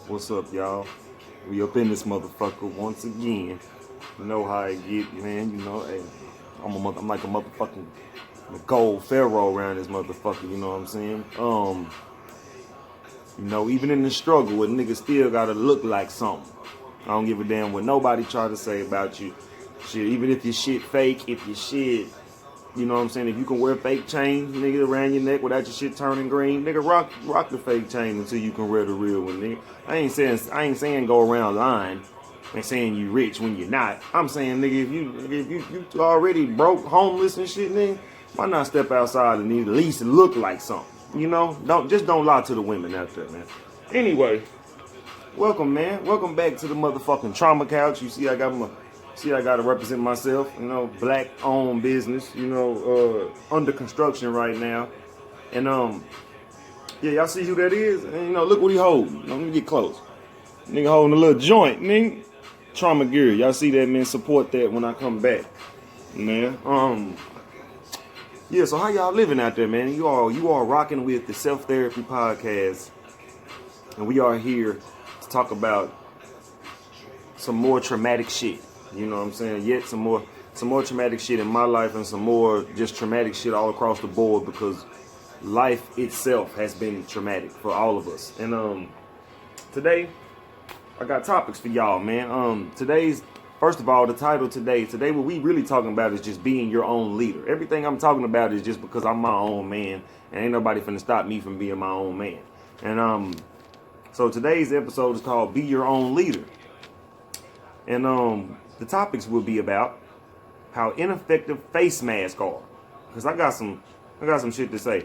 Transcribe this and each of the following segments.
What's up, y'all? We up in this motherfucker once again. You know how I get, man. You know, hey, I'm like a motherfucking gold pharaoh around this motherfucker. You know what I'm saying? You know, even in the struggle, a nigga still gotta look like something. I don't give a damn what nobody try to say about you. Shit, even if your shit fake, if your shit, you know what I'm saying? If you can wear fake chains, nigga, around your neck without your shit turning green, nigga, rock the fake chain until you can wear the real one, nigga. I ain't saying go around lying and saying you rich when you're not. I'm saying, nigga, if you already broke, homeless and shit, nigga, why not step outside and at least look like something? You know? Don't lie to the women out there, man. Anyway, welcome, man. Welcome back to the motherfucking trauma couch. You see, I got to represent myself. You know, black-owned business. You know, under construction right now. And yeah, y'all see who that is? And you know, look what he holding. Let me get close. Nigga holding a little joint, nigga. Trauma gear. Y'all see that, man? Support that when I come back, man. Yeah. So how y'all living out there, man? You are rocking with the Self Therapy Podcast, and we are here to talk about some more traumatic shit. You know what I'm saying? Yet some more traumatic shit in my life and some more just traumatic shit all across the board because life itself has been traumatic for all of us. And today I got topics for y'all, man. First of all, the title today what we really talking about is just being your own leader. Everything I'm talking about is just because I'm my own man and ain't nobody finna stop me from being my own man. And so today's episode is called Be Your Own Leader. And the topics will be about how ineffective face masks are. Cause I got some shit to say.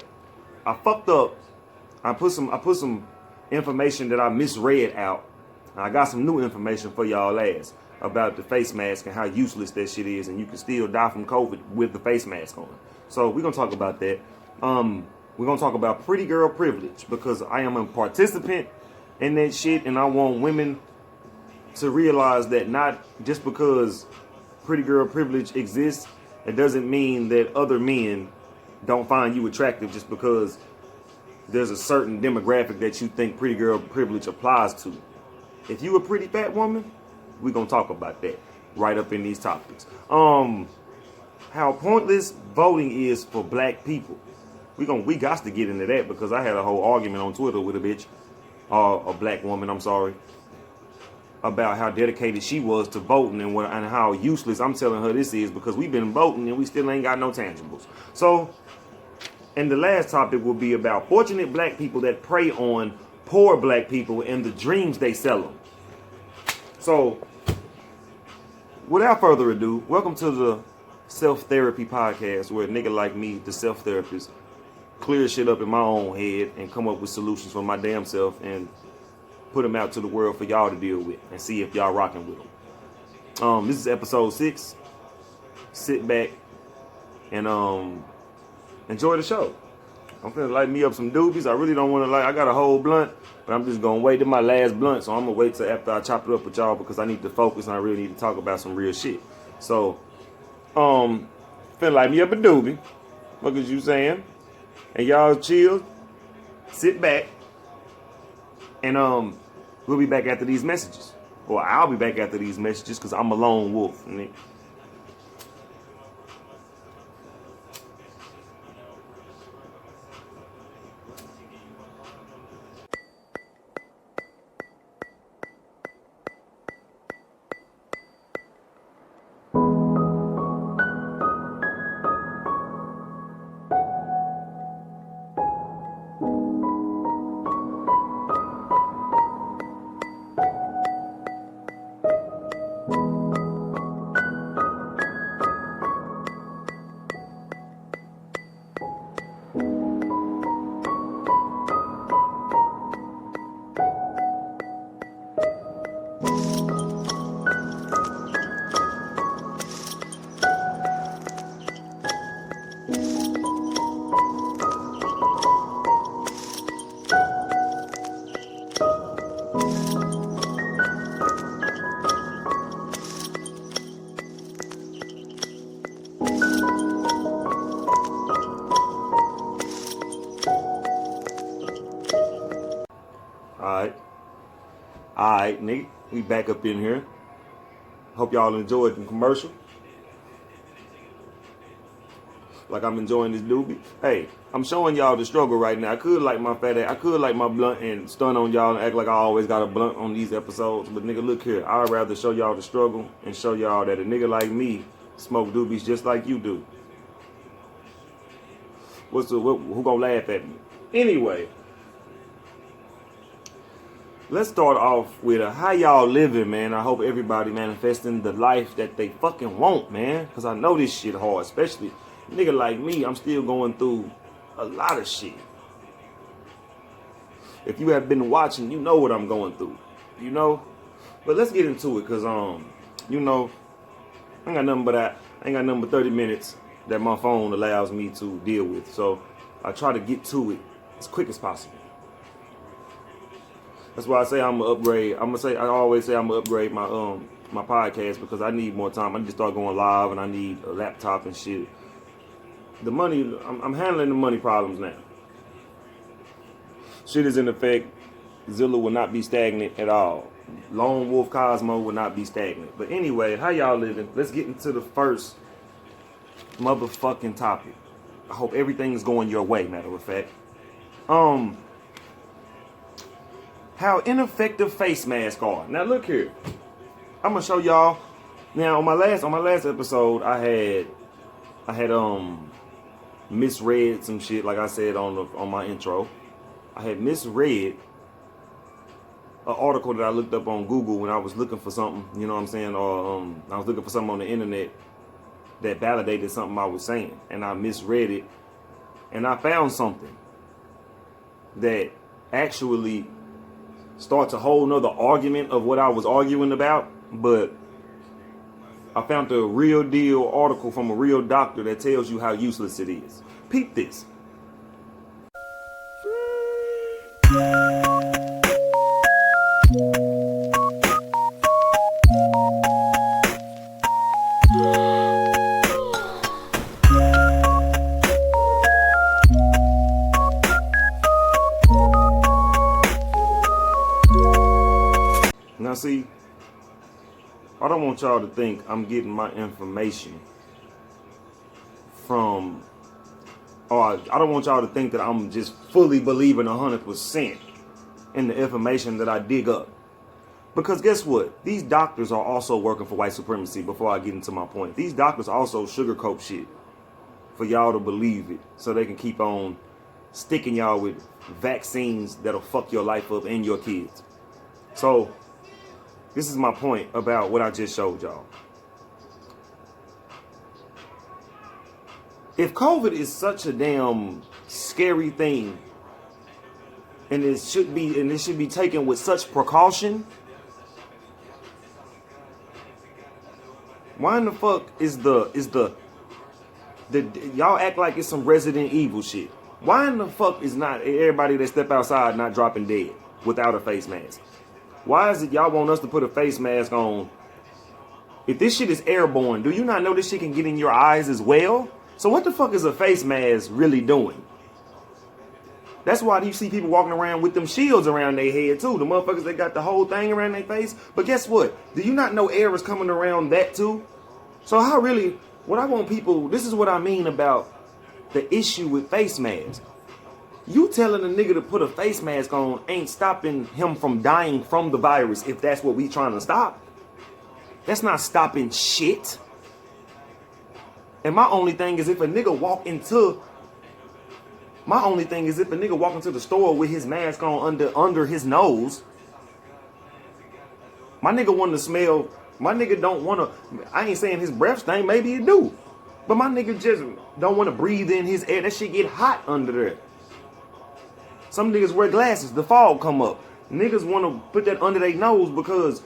I fucked up. I put some information that I misread out. And I got some new information for y'all ass about the face mask and how useless that shit is, and you can still die from COVID with the face mask on. So we're gonna talk about that. We're gonna talk about pretty girl privilege because I am a participant in that shit, and I want women to realize that not just because pretty girl privilege exists, it doesn't mean that other men don't find you attractive just because there's a certain demographic that you think pretty girl privilege applies to. If you a pretty fat woman, we're gonna talk about that right up in these topics. How pointless voting is for black people. We got to get into that because I had a whole argument on Twitter with a bitch, a black woman, I'm sorry, about how dedicated she was to voting and how useless I'm telling her this is because we've been voting and we still ain't got no tangibles. So, and the last topic will be about fortunate black people that prey on poor black people and the dreams they sell them. So, without further ado, welcome to the Self Therapy Podcast, where a nigga like me, the self therapist, clear shit up in my own head and come up with solutions for my damn self and put them out to the world for y'all to deal with and see if y'all rocking with them. This is episode 6. Sit back and enjoy the show. I'm finna light me up some doobies. I really don't want to I got a whole blunt, but I'm just gonna wait to my last blunt. So I'm gonna wait till after I chop it up with y'all because I need to focus and I really need to talk about some real shit. So, finna light me up a doobie. What is you saying? And y'all chill, sit back, and we'll be back after these messages. Or I'll be back after these messages because I'm a lone wolf. Nigga. Alright, nigga, we back up in here. Hope y'all enjoyed the commercial. Like I'm enjoying this doobie. Hey, I'm showing y'all the struggle right now. I could like my fat ass. I could like my blunt and stun on y'all and act like I always got a blunt on these episodes. But nigga, look here. I'd rather show y'all the struggle and show y'all that a nigga like me smoke doobies just like you do. Who gonna laugh at me? Anyway. Let's start off with how y'all living, man. I hope everybody manifesting the life that they fucking want, man. Because I know this shit hard, especially nigga like me. I'm still going through a lot of shit. If you have been watching, you know what I'm going through, you know. But let's get into it, cause you know, I ain't got nothing but 30 minutes that my phone allows me to deal with. So I try to get to it as quick as possible. That's why I say I'm gonna upgrade. I always say I'm gonna upgrade my my podcast because I need more time. I need to start going live and I need a laptop and shit. The money, I'm handling the money problems now. Shit is in effect. Zilla will not be stagnant at all. Lone Wolf Cosmo will not be stagnant. But anyway, how y'all living? Let's get into the first motherfucking topic. I hope everything is going your way, matter of fact. How ineffective face masks are. Now look here. I'm gonna show y'all. Now on my last episode, I had misread some shit, like I said on my intro. I had misread an article that I looked up on Google when I was looking for something, you know what I'm saying? Or I was looking for something on the internet that validated something I was saying, and I misread it, and I found something that actually starts a whole nother argument of what I was arguing about. But I found a real deal article from a real doctor that tells you how useless it is. Peep this. Now see, I don't want y'all to think I'm getting my information from, or I don't want y'all to think that I'm just fully believing 100% in the information that I dig up. Because guess what? These doctors are also working for white supremacy. Before I get into my point, these doctors also sugarcoat shit for y'all to believe it, so they can keep on sticking y'all with vaccines that'll fuck your life up and your kids. So this is my point about what I just showed y'all. If COVID is such a damn scary thing, and it should be taken with such precaution, why in the fuck is the y'all act like it's some Resident Evil shit? Why in the fuck is not everybody that step outside not dropping dead without a face mask? Why is it y'all want us to put a face mask on? If this shit is airborne, do you not know this shit can get in your eyes as well? So what the fuck is a face mask really doing? That's why you see people walking around with them shields around their head too. The motherfuckers that got the whole thing around their face. But guess what? Do you not know air is coming around that too? So how really, what I want people, this is what I mean about the issue with face masks. You telling a nigga to put a face mask on ain't stopping him from dying from the virus if that's what we trying to stop. That's not stopping shit. And my only thing is if a nigga walk into the store with his mask on under his nose, my nigga want to smell, my nigga don't want to, I ain't saying his breath stink, maybe it do. But my nigga just don't want to breathe in his air. That shit get hot under there. Some niggas wear glasses, the fog come up. Niggas want to put that under their nose because,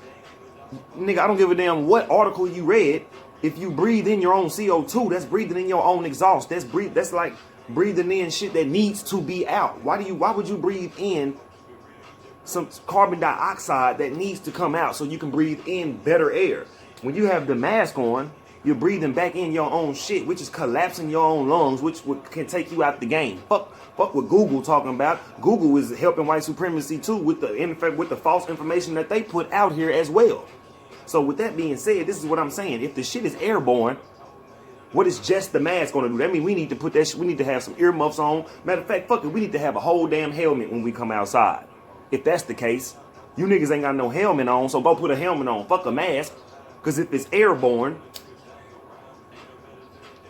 nigga, I don't give a damn what article you read. If you breathe in your own CO2, that's breathing in your own exhaust. That's like breathing in shit that needs to be out. Why would you breathe in some carbon dioxide that needs to come out so you can breathe in better air? When you have the mask on, You're breathing back in your own shit, which is collapsing your own lungs, which can take you out the game. Fuck what Google talking about. Google is helping white supremacy too with the false information that they put out here as well. So with that being said, this is what I'm saying. If the shit is airborne, what is just the mask going to do? That means we need to put that shit, we need to have some earmuffs on. Matter of fact, fuck it, we need to have a whole damn helmet when we come outside. If that's the case, you niggas ain't got no helmet on, so go put a helmet on. Fuck a mask. Because if it's airborne,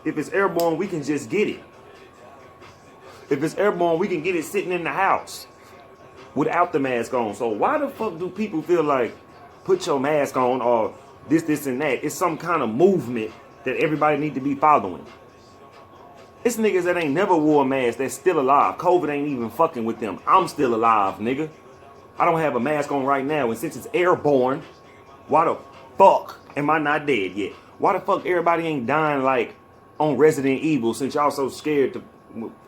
we can just get it. If it's airborne, we can get it sitting in the house without the mask on. So why the fuck do people feel like put your mask on or this, and that? It's some kind of movement that everybody need to be following. It's niggas that ain't never wore a mask that's still alive. COVID ain't even fucking with them. I'm still alive, nigga. I don't have a mask on right now. And since it's airborne, why the fuck am I not dead yet? Why the fuck everybody ain't dying like on Resident Evil since y'all so scared to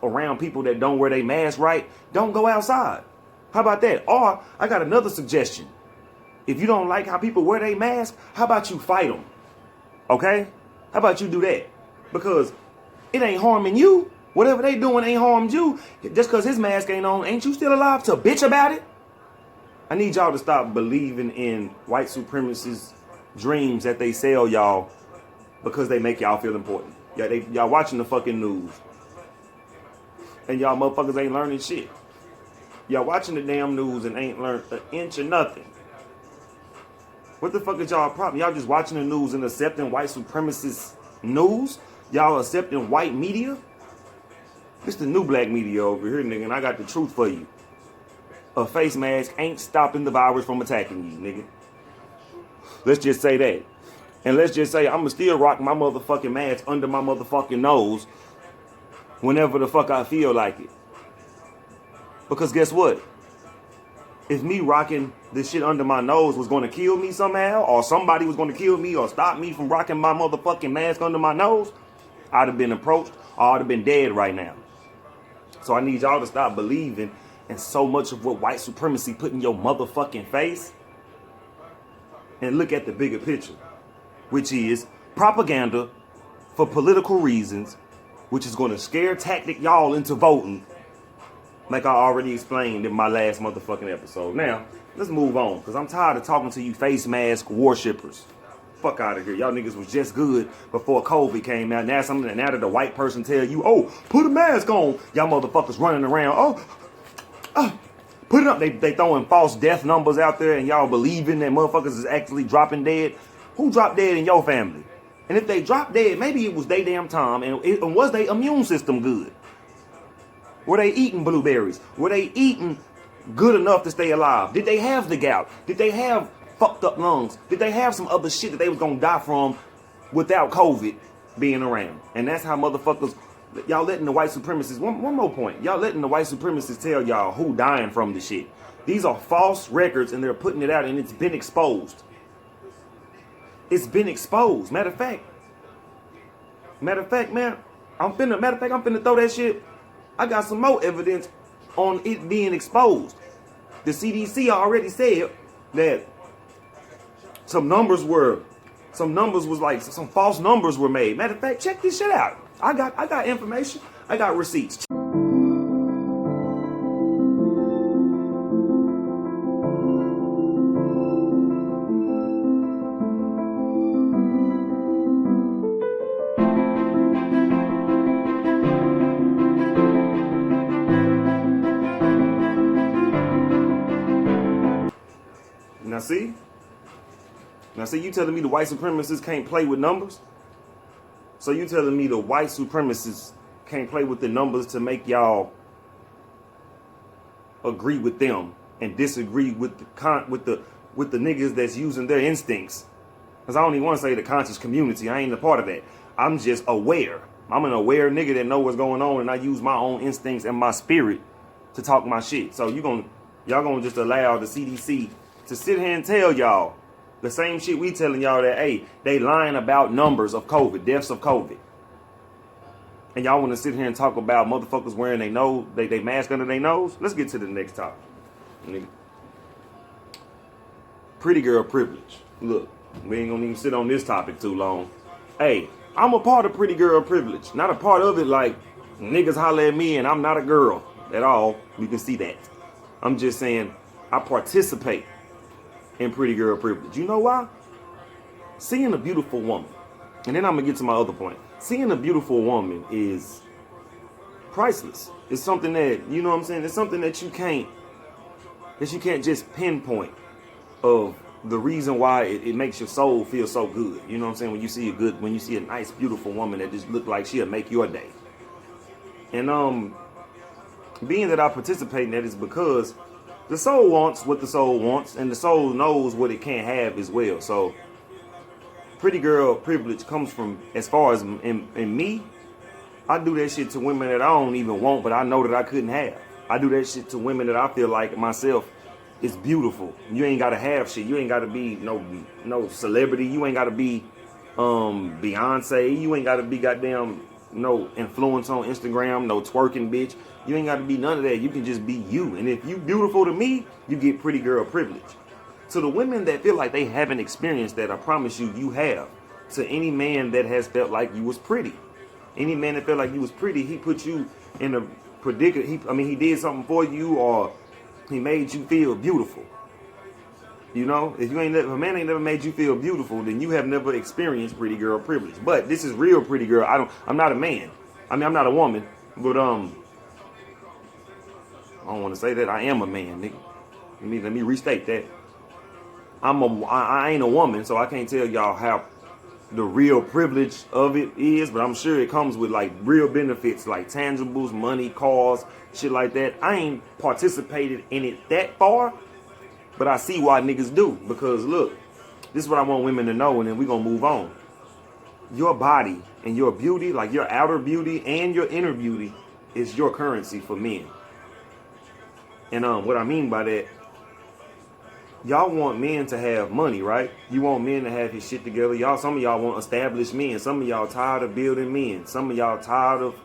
around people that don't wear their mask right? Don't go outside. How about that? Or I got another suggestion. If you don't like how people wear their mask, how about you fight them? Okay? How about you do that? Because it ain't harming you. Whatever they doing ain't harmed you. Just because his mask ain't on, ain't you still alive to bitch about it? I need y'all to stop believing in white supremacists' dreams that they sell y'all because they make y'all feel important. Y'all watching the fucking news. And y'all motherfuckers ain't learning shit. Y'all watching the damn news and ain't learned an inch of nothing. What the fuck is y'all problem? Y'all just watching the news and accepting white supremacist news? Y'all accepting white media? It's the new black media over here, nigga, and I got the truth for you. A face mask ain't stopping the virus from attacking you, nigga. Let's just say that. And let's just say I'ma still rock my motherfucking mask under my motherfucking nose whenever the fuck I feel like it. Because guess what? If me rocking this shit under my nose was going to kill me somehow, or somebody was going to kill me or stop me from rocking my motherfucking mask under my nose, I'd have been approached or I'd have been dead right now. So I need y'all to stop believing in so much of what white supremacy put in your motherfucking face and look at the bigger picture, which is propaganda for political reasons, which is going to scare tactic y'all into voting, like I already explained in my last motherfucking episode. Now, let's move on, because I'm tired of talking to you face mask worshippers. Fuck out of here. Y'all niggas was just good before COVID came out. Now that the white person tell you, oh, put a mask on, y'all motherfuckers running around, put it up. They throwing false death numbers out there and y'all believing that motherfuckers is actually dropping dead. Who dropped dead in your family? And if they dropped dead, maybe it was they damn time. And was their immune system good? Were they eating blueberries? Were they eating good enough to stay alive? Did they have the gout? Did they have fucked up lungs? Did they have some other shit that they was gonna die from without COVID being around? And that's how motherfuckers, y'all letting the white supremacists, one more point, y'all letting the white supremacists tell y'all who dying from the shit. These are false records and they're putting it out and it's been exposed. It's been exposed. Matter of fact, man, I'm finna throw that shit. I got some more evidence on it being exposed. The CDC already said that some false numbers were made. Matter of fact, check this shit out. I got information. I got receipts. Now see, you telling me the white supremacists can't play with numbers? So you telling me the white supremacists can't play with the numbers to make y'all agree with them and disagree with the niggas that's using their instincts? Because I don't even want to say the conscious community. I ain't a part of that. I'm just aware. I'm an aware nigga that know what's going on, and I use my own instincts and my spirit to talk my shit. So y'all gonna just allow the CDC to sit here and tell y'all the same shit we telling y'all that, hey, they lying about numbers of COVID, deaths of COVID. And y'all want to sit here and talk about motherfuckers wearing they mask under their nose? Let's get to the next topic. Nigga. Pretty girl privilege. Look, we ain't gonna even sit on this topic too long. Hey, I'm a part of pretty girl privilege. Not a part of it like niggas holler at me and I'm not a girl at all. You can see that. I'm just saying I participate in pretty girl privilege. You know why? Seeing a beautiful woman, and then I'm gonna get to my other point. Seeing a beautiful woman is priceless. It's something that, you know what I'm saying? It's something that you can't just pinpoint of the reason why it makes your soul feel so good. You know what I'm saying? When you see a nice, beautiful woman that just look like she'll make your day. And being that I participate in that is because the soul wants what the soul wants, and the soul knows what it can't have as well. So pretty girl privilege comes from, as far as in me, I do that shit to women that I don't even want, but I know that I couldn't have. I do that shit to women that I feel like myself is beautiful. You ain't gotta have shit. You ain't gotta be no celebrity. You ain't gotta be Beyonce. You ain't gotta be goddamn no influence on Instagram, no twerking bitch. You ain't gotta be none of that. You can just be you. And if you beautiful to me, you get pretty girl privilege. To the women that feel like they haven't experienced that, I promise you, you have. To any man that has felt like you was pretty. Any man that felt like you was pretty, he put you in a predicament. He did something for you, or he made you feel beautiful. You know, if a man ain't never made you feel beautiful, then you have never experienced pretty girl privilege. But this is real pretty girl. I'm not a man. I'm not a woman. But I don't want to say that. I am a man, nigga. Let me restate that. I ain't a woman, so I can't tell y'all how the real privilege of it is, but I'm sure it comes with like real benefits like tangibles, money, cars, shit like that. I ain't participated in it that far, but I see why niggas do. Because look, this is what I want women to know, and then we're gonna move on. Your body and your beauty, like your outer beauty and your inner beauty, is your currency for men. And what I mean by that, y'all want men to have money, right? You want men to have his shit together. Some of y'all want established men. Some of y'all tired of building men. Some of y'all tired of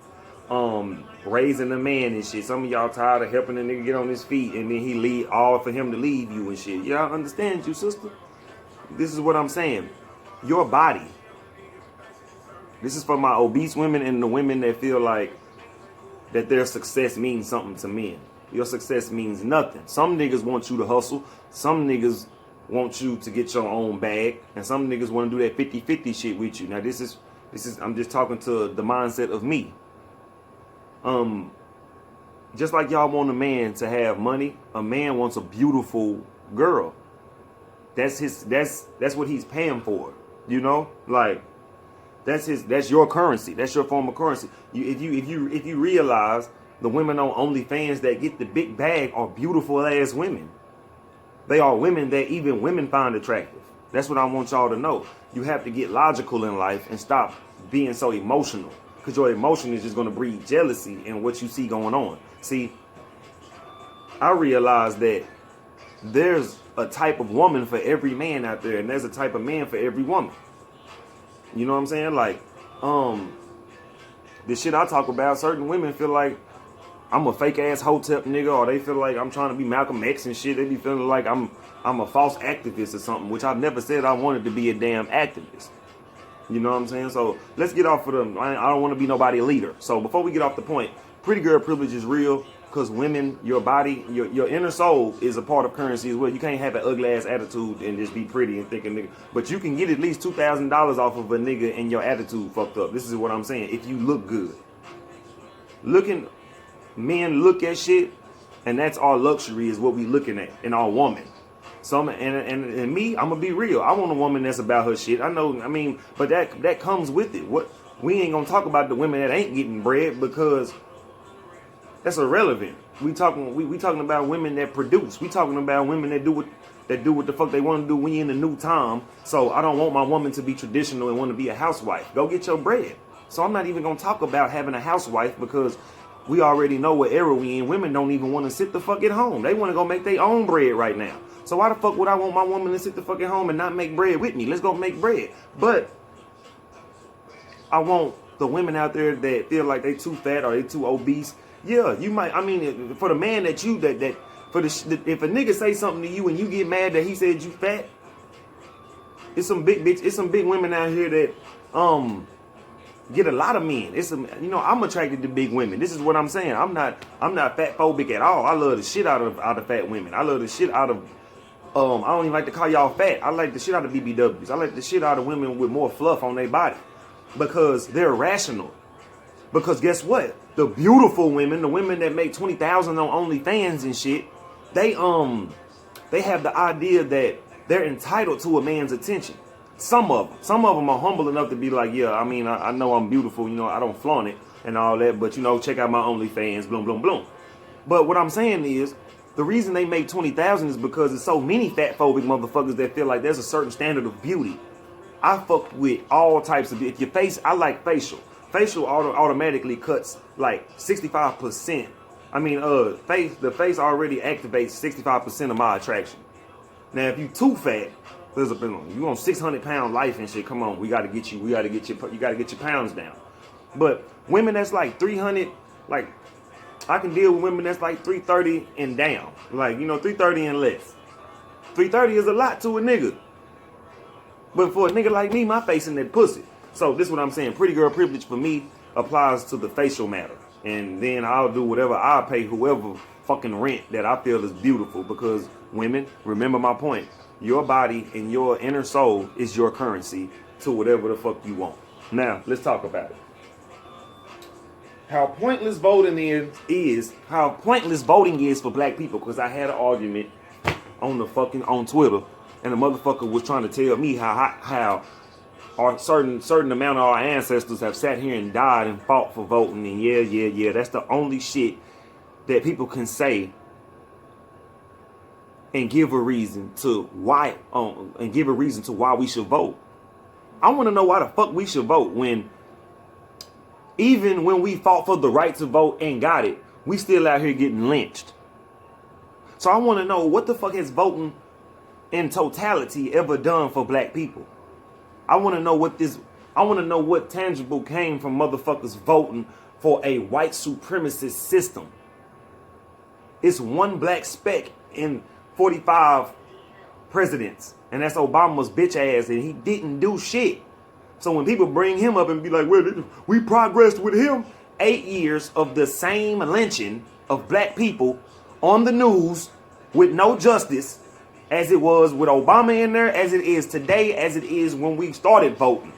raising a man and shit. Some of y'all tired of helping a nigga get on his feet and then he leave all for him to leave you and shit. Y'all understand you, sister? This is what I'm saying. Your body. This is for my obese women and the women that feel like that their success means something to men. Your success means nothing. Some niggas want you to hustle. Some niggas want you to get your own bag. And some niggas want to do that 50-50 shit with you. Now this is I'm just talking to the mindset of me. Just like y'all want a man to have money, a man wants a beautiful girl. That's what he's paying for. You know? Like that's your currency. That's your form of currency. If you realize the women on OnlyFans that get the big bag are beautiful ass women. They are women that even women find attractive. That's what I want y'all to know. You have to get logical in life and stop being so emotional. Because your emotion is just going to breed jealousy in what you see going on. See, I realize that there's a type of woman for every man out there. And there's a type of man for every woman. You know what I'm saying? Like, the shit I talk about, certain women feel like I'm a fake ass hotep nigga, or they feel like I'm trying to be Malcolm X and shit. They be feeling like I'm a false activist or something, which I've never said I wanted to be a damn activist. You know what I'm saying? So let's get off of them. I don't want to be nobody leader. So before we get off the point, pretty girl privilege is real because women, your body, your inner soul is a part of currency as well. You can't have an ugly ass attitude and just be pretty and think a nigga. But you can get at least $2,000 off of a nigga and your attitude fucked up. This is what I'm saying. If you look good. Men look at shit, and that's our luxury is what we looking at in our woman. So and me, I'm gonna be real. I want a woman that's about her shit. But that comes with it. What we ain't gonna talk about the women that ain't getting bread because that's irrelevant. We talking about women that produce. We talking about women that do what the fuck they want to do. We in the new time. So I don't want my woman to be traditional and want to be a housewife. Go get your bread. So I'm not even gonna talk about having a housewife because we already know what era we in. Women don't even want to sit the fuck at home. They want to go make their own bread right now. So why the fuck would I want my woman to sit the fuck at home and not make bread with me? Let's go make bread. But I want the women out there that feel like they too fat or they too obese. Yeah, you might. For the man if a nigga say something to you and you get mad that he said you fat, it's some big women out here that get a lot of men. I'm attracted to big women. This is what I'm saying. I'm not fat phobic at all. I love the shit out of fat women. I love the shit out of I don't even like to call y'all fat. I like the shit out of BBWs. I like the shit out of women with more fluff on their body because they're rational. Because guess what? The beautiful women, the women that make 20,000 on OnlyFans and shit, they have the idea that they're entitled to a man's attention. Some of them are humble enough to be like, yeah, I mean, I know I'm beautiful, I don't flaunt it and all that, but check out my OnlyFans, bloom, bloom, bloom. But what I'm saying is, the reason they make 20,000 is because there's so many fat phobic motherfuckers that feel like there's a certain standard of beauty. I fuck with all types of, if your face, I like facial. Facial automatically cuts like 65%. I mean, the face already activates 65% of my attraction. Now, if you too fat, you on 600-pound life and shit. Come on, you gotta get your pounds down. But women that's like 300, like I can deal with women that's like 330 and down, like 330 and less. 330 is a lot to a nigga, but for a nigga like me, my face in that pussy. So this is what I'm saying. Pretty girl privilege for me applies to the facial matter, and then I'll do whatever. I'll pay whoever fucking rent that I feel is beautiful, because women, remember my point. Your body and your inner soul is your currency to whatever the fuck you want. Now, let's talk about it. How pointless voting is for black people, because I had an argument on Twitter, and the motherfucker was trying to tell me how our certain amount of our ancestors have sat here and died and fought for voting, and yeah, that's the only shit that people can say and give a reason to why we should vote. I want to know why the fuck we should vote when even when we fought for the right to vote and got it, we still out here getting lynched. So I want to know, what the fuck has voting in totality ever done for black people? I want to know what tangible came from motherfuckers voting for a white supremacist system. It's one black speck in 45 presidents, and that's Obama's bitch ass, and he didn't do shit. So when people bring him up and be like, well, we progressed with him, 8 years of the same lynching of black people on the news with no justice, as it was with Obama in there, as it is today, as it is when we started voting.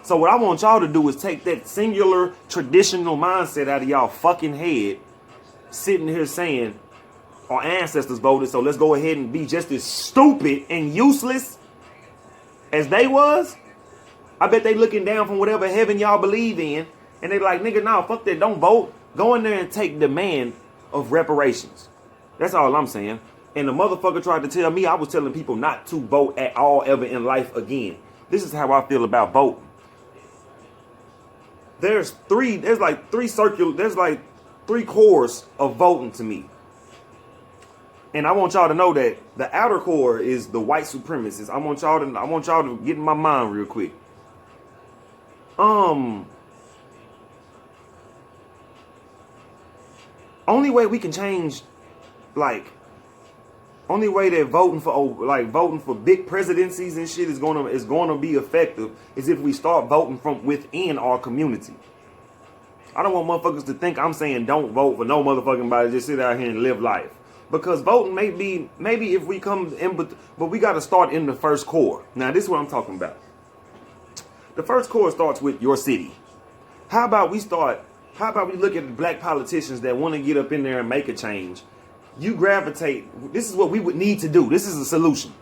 So what I want y'all to do is take that singular traditional mindset out of y'all fucking head, sitting here saying our ancestors voted, so let's go ahead and be just as stupid and useless as they was. I bet they looking down from whatever heaven y'all believe in, and they like, nigga, nah, fuck that, don't vote. Go in there and take demand of reparations. That's all I'm saying. And the motherfucker tried to tell me I was telling people not to vote at all ever in life again. This is how I feel about voting. There's like three cores of voting to me. And I want y'all to know that the outer core is the white supremacists. I want y'all to get in my mind real quick. Only way we can change, only way that voting for big presidencies and shit is gonna be effective is if we start voting from within our community. I don't want motherfuckers to think I'm saying don't vote for no motherfucking body, just sit out here and live life. Because voting maybe if we come in, but we got to start in the first core. Now this is what I'm talking about. The first core starts with your city. How about we look at the black politicians that want to get up in there and make a change? You gravitate. This is what we would need to do. This is a solution.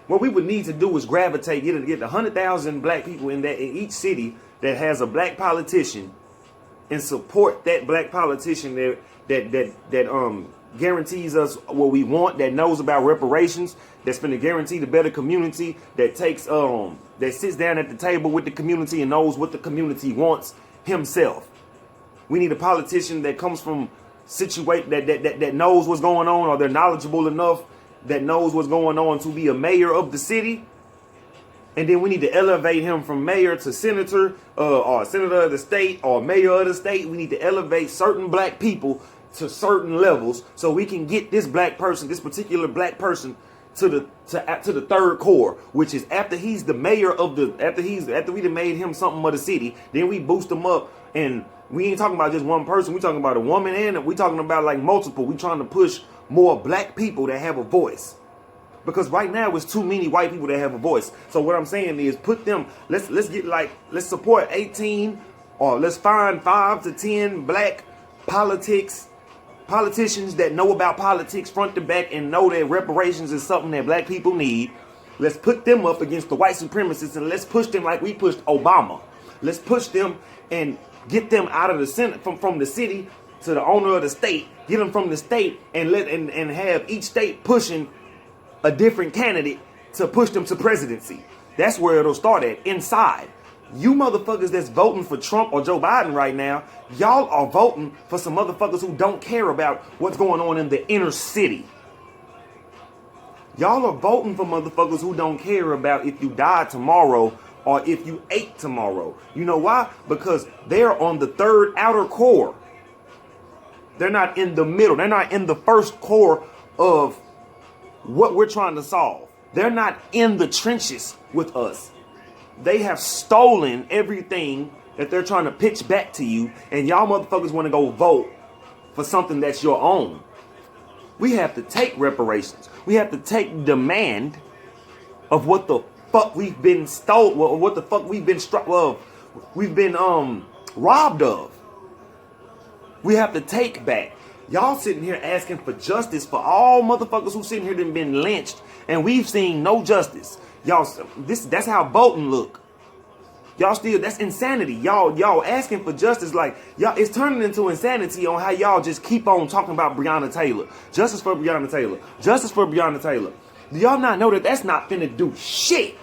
What we would need to do is gravitate, get 100,000 black people in each city that has a black politician, and support that black politician that guarantees us what we want, that knows about reparations, that's going to guarantee the better community, that sits down at the table with the community and knows what the community wants himself. We need a politician that comes from that knows what's going on, or they're knowledgeable enough that knows what's going on to be a mayor of the city. And then we need to elevate him from mayor to senator, or senator of the state, or mayor of the state. We need to elevate certain black people to certain levels so we can get this particular black person to the third core, which is after he's the mayor of the after we done made him something of the city, then we boost him up, and we ain't talking about just one person, we talking about a woman, and we talking about like multiple. We trying to push more black people that have a voice. Because right now it's too many white people that have a voice. So what I'm saying is put them, let's support 18, or let's find 5 to 10 black politicians that know about politics front to back and know that reparations is something that black people need. Let's put them up against the white supremacists, and let's push them like we pushed Obama. Let's push them and get them out of the Senate, from the city to the owner of the state. Get them from the state and have each state pushing a different candidate to push them to presidency. That's where it'll start at, inside. You motherfuckers that's voting for Trump or Joe Biden right now, y'all are voting for some motherfuckers who don't care about what's going on in the inner city. Y'all are voting for motherfuckers who don't care about if you die tomorrow or if you ate tomorrow. You know why? Because they're on the third outer core. They're not in the middle. They're not in the first core of what we're trying to solve. They're not in the trenches with us. They have stolen everything that they're trying to pitch back to you, and y'all motherfuckers want to go vote for something that's your own. We have to take reparations. We have to take demand of what the fuck we've been stolen, or what the fuck we've been robbed of. We have to take back. Y'all sitting here asking for justice for all motherfuckers who sitting here and been lynched, and we've seen no justice. Y'all, that's how voting look. Y'all still, that's insanity. Y'all asking for justice, like y'all, it's turning into insanity on how y'all just keep on talking about Breonna Taylor. Justice for Breonna Taylor. Justice for Breonna Taylor. Do y'all not know that that's not finna do shit?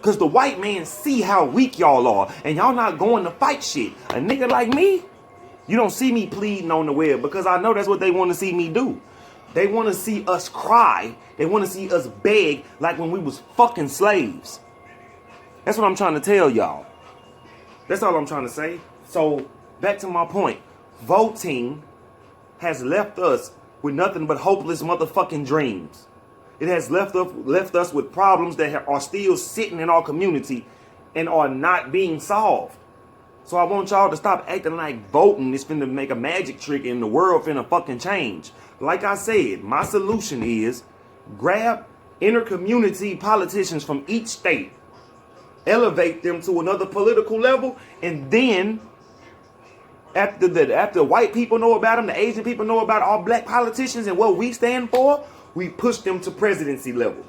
Cause the white man see how weak y'all are, and y'all not going to fight shit. A nigga like me, you don't see me pleading on the web, because I know that's what they want to see me do. They want to see us cry. They want to see us beg like when we was fucking slaves. That's what I'm trying to tell y'all. That's all I'm trying to say. So back to my point. Voting has left us with nothing but hopeless motherfucking dreams. It has left us with problems that are still sitting in our community and are not being solved. So I want y'all to stop acting like voting is finna make a magic trick and the world finna fucking change. Like I said, my solution is grab inter-community politicians from each state, elevate them to another political level, and then after white people know about them, the Asian people know about all black politicians and what we stand for, we push them to presidency level.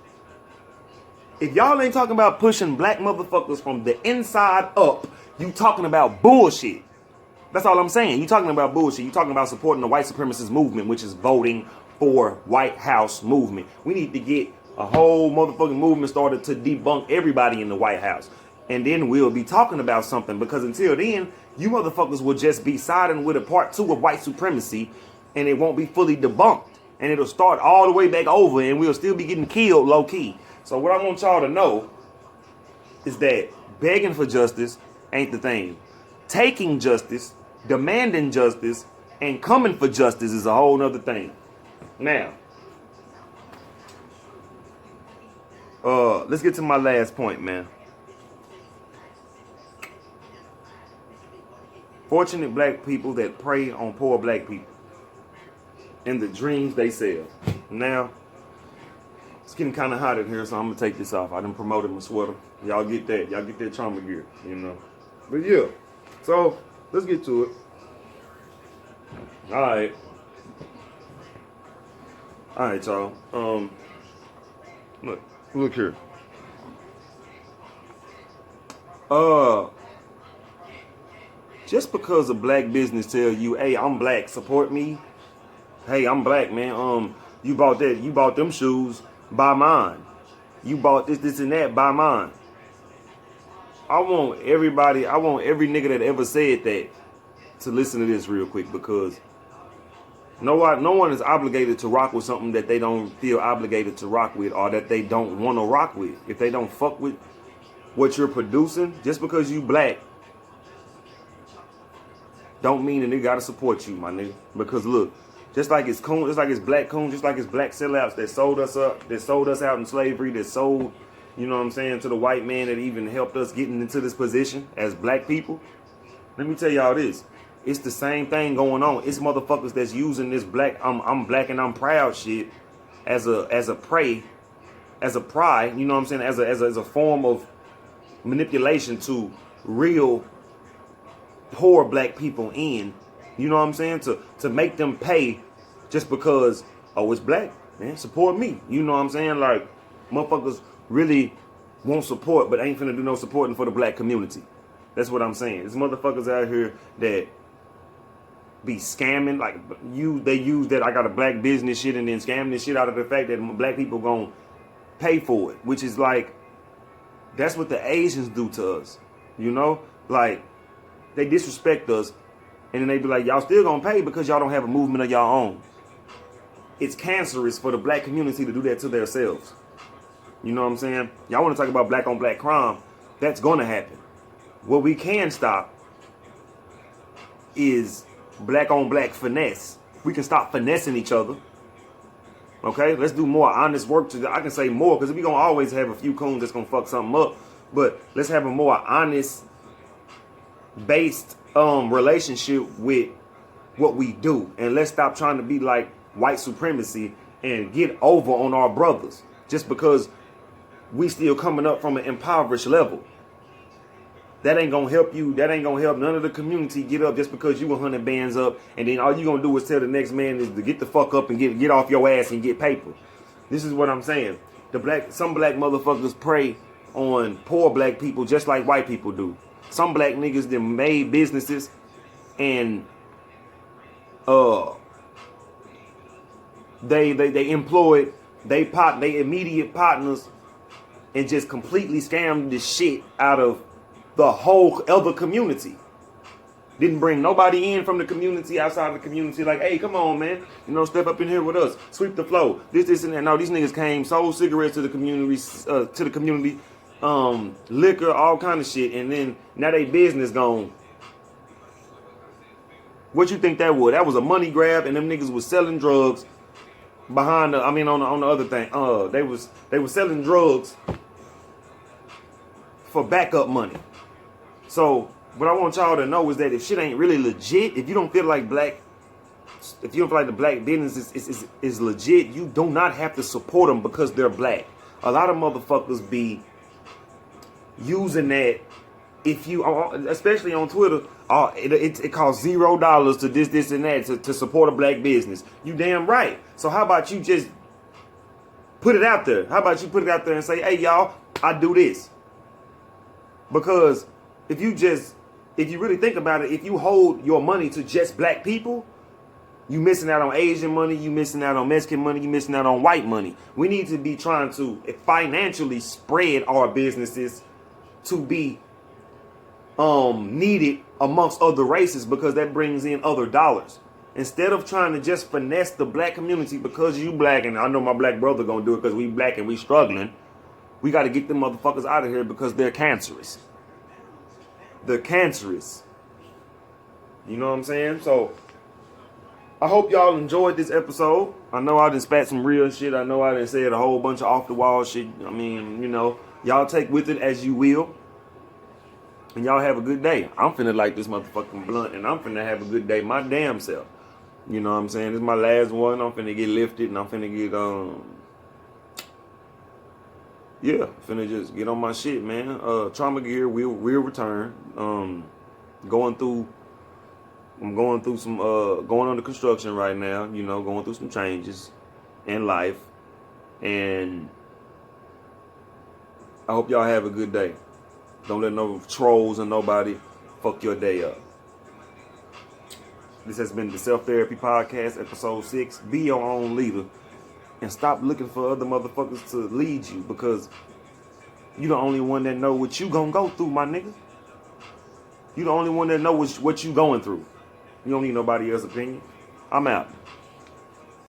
If y'all ain't talking about pushing black motherfuckers from the inside up, you talking about bullshit. That's all I'm saying. You talking about bullshit. You talking about supporting the white supremacist movement, which is voting for White House movement. We need to get a whole motherfucking movement started to debunk everybody in the White House. And then we'll be talking about something, because until then, you motherfuckers will just be siding with a part 2 of white supremacy, and it won't be fully debunked. And it'll start all the way back over, and we'll still be getting killed low key. So what I want y'all to know is that begging for justice ain't the thing. Taking justice, demanding justice, and coming for justice is a whole nother thing. Now, let's get to my last point, man. Fortunate black people that prey on poor black people and the dreams they sell. Now, it's getting kind of hot in here, so I'm going to take this off. I done promoted my sweater. Y'all get that. Y'all get that trauma gear, you know. But yeah, so let's get to it. All right, y'all. Look here. Just because a black business tell you, hey, I'm black, support me. Hey, I'm black, man. You bought that, you bought them shoes, buy mine. You bought this, and that, buy mine. I want every nigga that ever said that to listen to this real quick, because no one is obligated to rock with something that they don't feel obligated to rock with, or that they don't want to rock with. If they don't fuck with what you're producing, just because you black, don't mean a nigga gotta support you, my nigga. Because look, Just like it's coon, just like it's black coon, just like it's black sellouts that sold us up, that sold us out in slavery, that sold, you know what I'm saying, to the white man that even helped us getting into this position as black people. Let me tell y'all this. It's the same thing going on. It's motherfuckers that's using this black, I'm black and I'm proud shit as a prey, as a pride, you know what I'm saying, as a form of manipulation to real poor black people in, you know what I'm saying, to make them pay just because, oh, it's black, man, support me. You know what I'm saying? Like, motherfuckers really want support but ain't finna do no supporting for the black community. That's what I'm saying. There's motherfuckers out here that be scamming, like they use that I got a black business shit and then scamming the shit out of the fact that black people gonna pay for it, which is like, that's what the Asians do to us, you know? Like, they disrespect us and then they be like, y'all still gonna pay because y'all don't have a movement of y'all own. It's cancerous for the black community to do that to themselves. You know what I'm saying? Y'all want to talk about black on black crime, that's gonna happen. What we can stop is black on black finesse. We can stop finessing each other. Okay, let's do more honest work. I can say more because we gonna always have a few coons that's gonna fuck something up. But let's have a more honest based relationship with what we do, and let's stop trying to be like white supremacy and get over on our brothers just because we still coming up from an impoverished level. That ain't gonna help you. That ain't gonna help none of the community get up just because you 100 bands up, and then all you gonna do is tell the next man is to get the fuck up and get off your ass and get paper. This is what I'm saying. Some black motherfuckers prey on poor black people just like white people do. Some black niggas that made businesses and they employed they immediate partners and just completely scammed the shit out of the whole other community. Didn't bring nobody in from the community, outside of the community, like, hey, come on, man, you know, step up in here with us, sweep the flow, this and that. No, these niggas came, sold cigarettes to the community, liquor, all kind of shit, and then now they business gone. What you think that was? That was a money grab, and them niggas was selling drugs behind on the other thing. They was selling drugs for backup money. So what I want y'all to know is that if shit ain't really legit, if you don't feel like the black business is legit, you do not have to support them because they're black. A lot of motherfuckers be using that. If you, especially on Twitter, it costs $0 to this and that to support a black business. You damn right. So how about you just put it out there? How about you put it out there and say, hey y'all, I do this. Because if you really think about it, if you hold your money to just black people, you missing out on Asian money, you missing out on Mexican money, you missing out on white money. We need to be trying to financially spread our businesses to be needed amongst other races, because that brings in other dollars. Instead of trying to just finesse the black community because you black, and I know my black brother gonna do it because we black and we struggling, we got to get them motherfuckers out of here because they're cancerous. They're cancerous. You know what I'm saying? So I hope y'all enjoyed this episode. I know I done spat some real shit. I know I done said a whole bunch of off the wall shit. I mean, you know, y'all take with it as you will. And y'all have a good day. I'm finna light this motherfucking blunt, and I'm finna have a good day my damn self. You know what I'm saying? This is my last one. I'm finna get lifted, and I'm finna get finna just get on my shit, man. Trauma gear will return. I'm going through some going under construction right now, you know, going through some changes in life. And I hope y'all have a good day. Don't let no trolls or nobody fuck your day up. This has been the Self Therapy Podcast, episode 6. Be your own leader. And stop looking for other motherfuckers to lead you, because you the only one that know what you gonna go through, my nigga. You the only one that know what you going through. You don't need nobody else's opinion. I'm out.